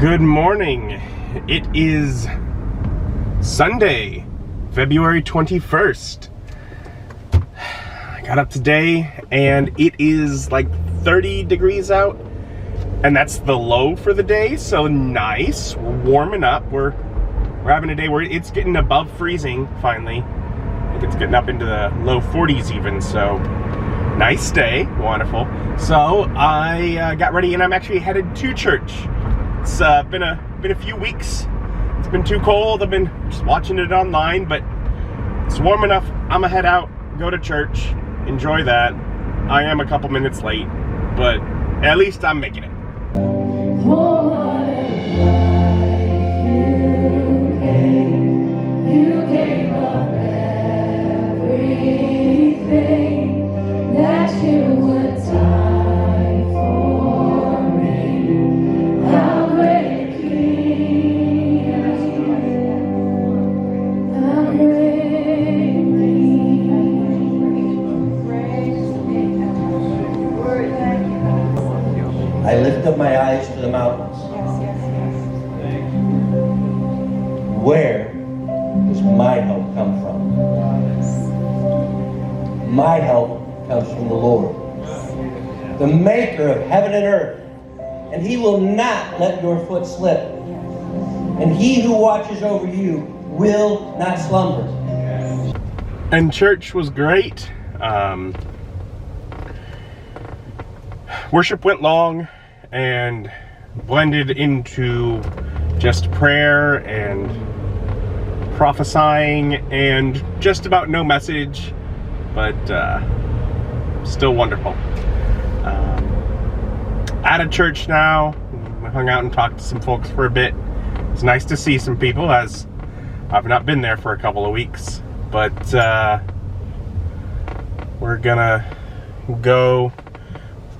Good morning. It is Sunday, February 21st. I got up today and it is like 30 degrees out, and that's the low for the day, so nice. We're warming up. We're having a day where it's getting above freezing finally. I think it's getting up into the low 40s even, so nice day, wonderful. So I got ready and I'm actually headed to church. It's been a few weeks. It's been too cold. I've been just watching it online, but it's warm enough. I'm gonna head out, go to church, enjoy that. I am a couple minutes late, but at least I'm making it. You gave up everything that you would die for me. How great King, how great I lift up my eyes to the mountains. Where does my help come from? My help comes from the Lord, the maker of heaven and earth, and he will not let your foot slip. And he who watches over you will not slumber. And church was great. Worship went long and blended into just prayer and prophesying and just about no message, but still wonderful. Out of church now. We hung out and talked to some folks for a bit. It's nice to see some people, as I've not been there for a couple of weeks, but we're gonna go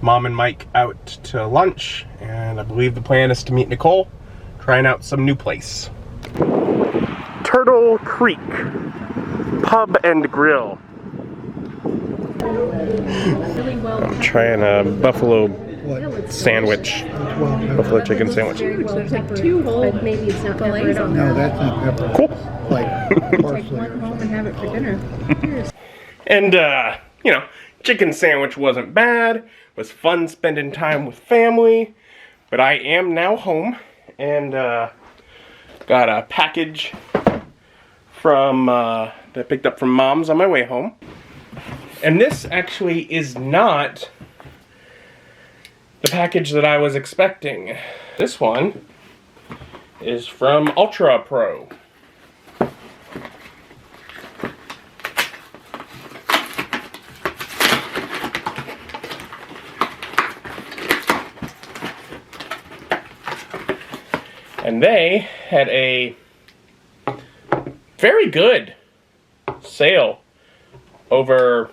Mom and Mike out to lunch, and I believe the plan is to meet Nicole, trying out some new place. Turtle Creek Pub and Grill. I'm trying a buffalo sandwich. Buffalo chicken sandwich. There's like two whole, but maybe it's not fillets on there. No, that's not pepper. Cool. Like Take parsley. one home and have it for dinner. And, you know, chicken sandwich wasn't bad. It was fun spending time with family. But I am now home and got a package from that I picked up from Mom's on my way home. And this actually is not the package that I was expecting. This one is from UltraPro. And they had a very good sale over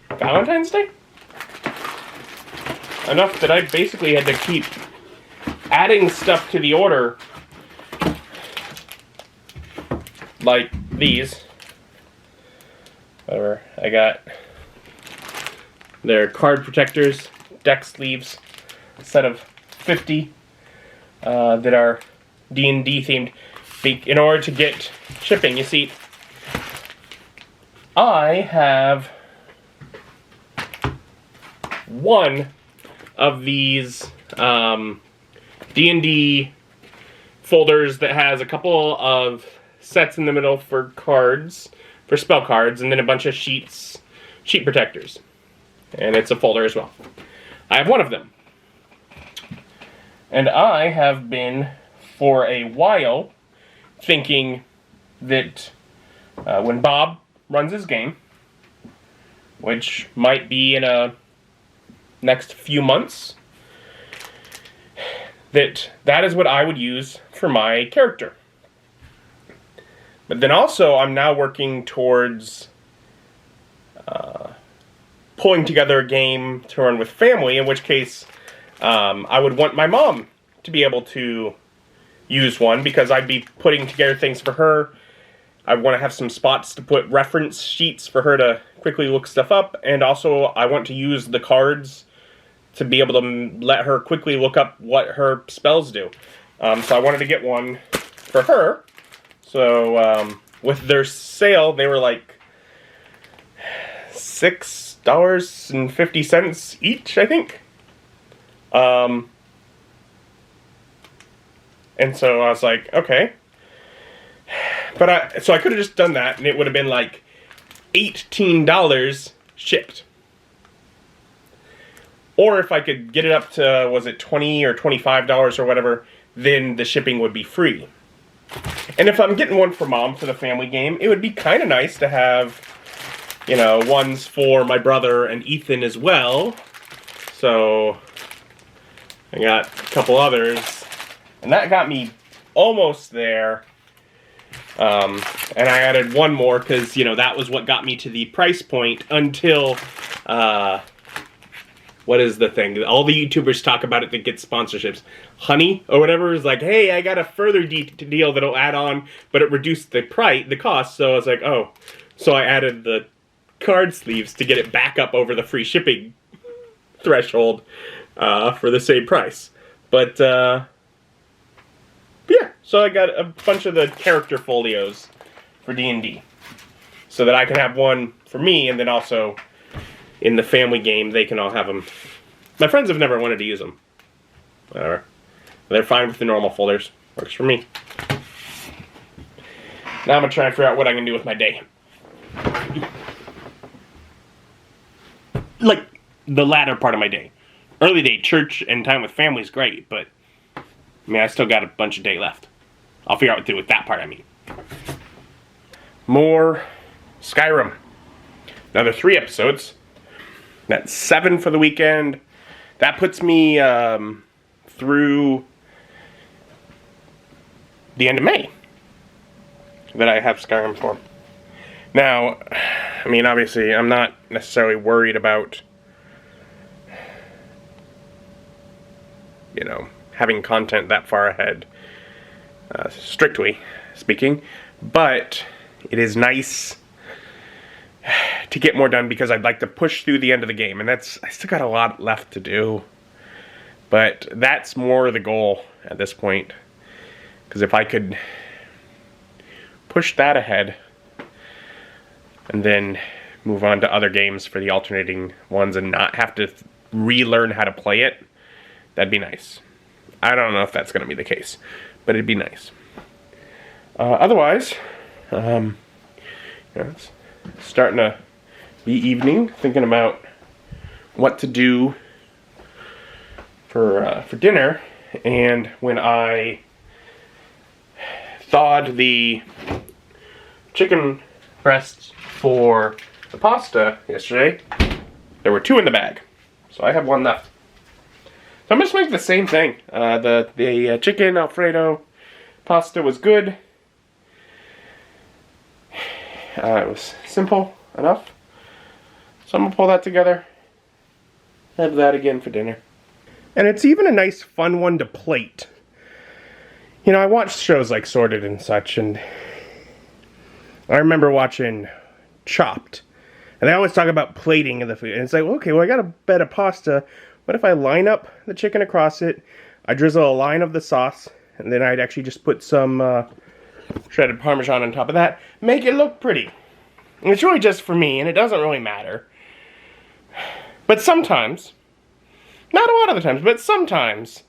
Valentine's Day. Enough that I basically had to keep adding stuff to the order, like these. Whatever, I got their card protectors, deck sleeves, a set of 50 that are D&D themed. In order to get shipping, you see, I have one of these D&D folders that has a couple of sets in the middle for cards, for spell cards, and then a bunch of sheet protectors. And it's a folder as well. I have one of them. And I have been, for a while, thinking that when Bob runs his game, which might be in a next few months, that is what I would use for my character. But then also, I'm now working towards pulling together a game to run with family, in which case I would want my mom to be able to use one, because I'd be putting together things for her. I want to have some spots to put reference sheets for her to quickly look stuff up, and also I want to use the cards to be able to let her quickly look up what her spells do. So I wanted to get one for her. So with their sale, they were like $6.50 each, I think. And so I was like, okay. But so I could have just done that, and it would have been like $18 shipped. Or if I could get it up to, was it $20 or $25 or whatever, then the shipping would be free. And if I'm getting one for Mom for the family game, it would be kind of nice to have, you know, ones for my brother and Ethan as well. So I got a couple others, and that got me almost there. And I added one more because, you know, that was what got me to the price point until, what is the thing? All the YouTubers talk about it that get sponsorships. Honey, or whatever, is like, hey, I got a further deal that'll add on, but it reduced the cost. So I was like, oh. So I added the card sleeves to get it back up over the free shipping threshold for the same price. But, yeah, so I got a bunch of the character folios for D&D. So that I can have one for me, and then also in the family game, they can all have them. My friends have never wanted to use them. Whatever. They're fine with the normal folders. Works for me. Now I'm going to try and figure out what I can do with my day. Like, the latter part of my day. Early day, church and time with family is great, but I mean, I still got a bunch of day left. I'll figure out what to do with that part, I mean. More Skyrim. Another 3 episodes. That's 7 for the weekend. That puts me through the end of May that I have Skyrim for. Now, I mean, obviously, I'm not necessarily worried about, you know, having content that far ahead, strictly speaking, but it is nice to get more done because I'd like to push through the end of the game, and I still got a lot left to do, but that's more the goal at this point, because if I could push that ahead and then move on to other games for the alternating ones and not have to relearn how to play it, that'd be nice. I don't know if that's going to be the case, but it'd be nice. Otherwise, you know, it's starting to be evening, thinking about what to do for dinner, and when I thawed the chicken breasts for the pasta yesterday, there were 2 in the bag, so I have 1 left. So I'm just making the same thing. The chicken Alfredo pasta was good. It was simple enough. So I'm gonna pull that together. Have that again for dinner. And it's even a nice fun one to plate. You know, I watched shows like Sorted and such, and I remember watching Chopped. And they always talk about plating of the food. And it's like, okay, well, I got a bed of pasta. What if I line up the chicken across it, I drizzle a line of the sauce, and then I'd actually just put some shredded Parmesan on top of that, make it look pretty. And it's really just for me, and it doesn't really matter. But sometimes, not a lot of the times, but sometimes,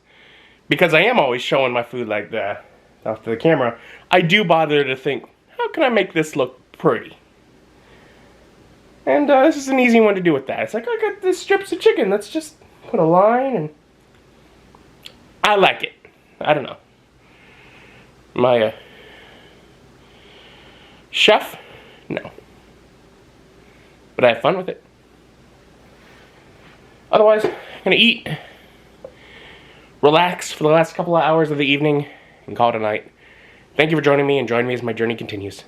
because I am always showing my food like that off to the camera, I do bother to think, how can I make this look pretty? And this is an easy one to do with that. It's like, I got these strips of chicken, let's just put a line, and I like it. I don't know. Am I a chef? No. But I have fun with it. Otherwise, I'm gonna eat, relax for the last couple of hours of the evening, and call it a night. Thank you for joining me, and join me as my journey continues.